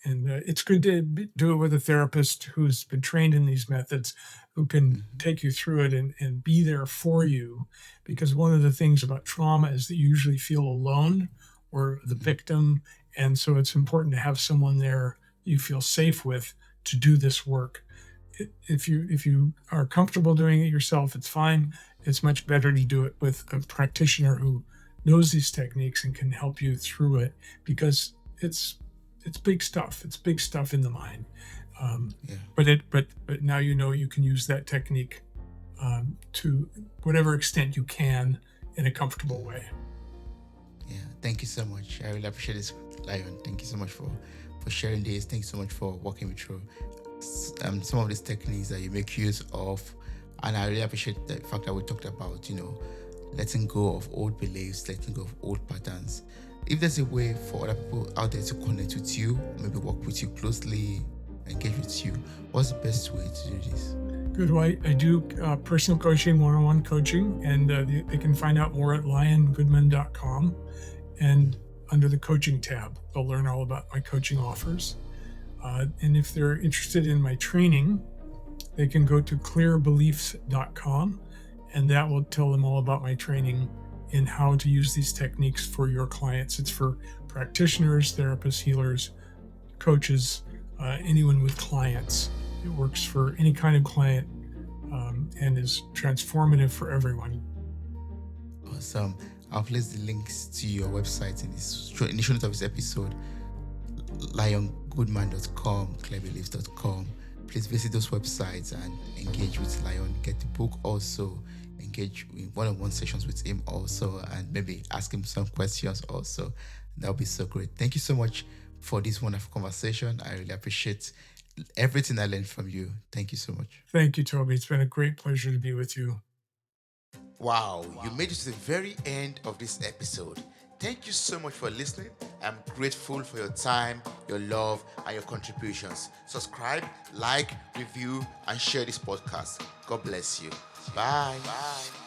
And it's good to do it with a therapist who's been trained in these methods, who can mhm, take you through it and be there for you. Because one of the things about trauma is that you usually feel alone or the mm, victim. And so it's important to have someone there you feel safe with to do this work. If you are comfortable doing it yourself, it's fine. It's much better to do it with a practitioner who knows these techniques and can help you through it because it's big stuff. It's big stuff in the mind. Um, yeah. but now you know you can use that technique to whatever extent you can in a comfortable Mm. way. Yeah, thank you so much. I really appreciate this, Lion. Thank you so much for sharing this. Thank you so much for walking me through some of these techniques that you make use of. And I really appreciate the fact that we talked about, letting go of old beliefs, letting go of old patterns. If there's a way for other people out there to connect with you, maybe work with you closely, engage with you, what's the best way to do this? Good. Well, I do personal coaching, one-on-one coaching, and they can find out more at liongoodman.com. And under the coaching tab, they'll learn all about my coaching offers. And if they're interested in my training, they can go to clearbeliefs.com, and that will tell them all about my training in how to use these techniques for your clients. It's for practitioners, therapists, healers, coaches, anyone with clients. It works for any kind of client and is transformative for everyone. Awesome. I'll place the links to your website in the show notes of this episode. LionGoodman.com, clearbeliefs.com. Please visit those websites and engage with Lion. Get the book also. Engage in one-on-one sessions with him also, and maybe ask him some questions also. That'll be so great. Thank you so much for this wonderful conversation. I really appreciate everything I learned from you. Thank you so much. Thank you, Toby. It's been a great pleasure to be with you. Wow, you made it to the very end of this episode. Thank you so much for listening. I'm grateful for your time, your love, and your contributions. Subscribe, like, review, and share this podcast. God bless you. Bye. Bye.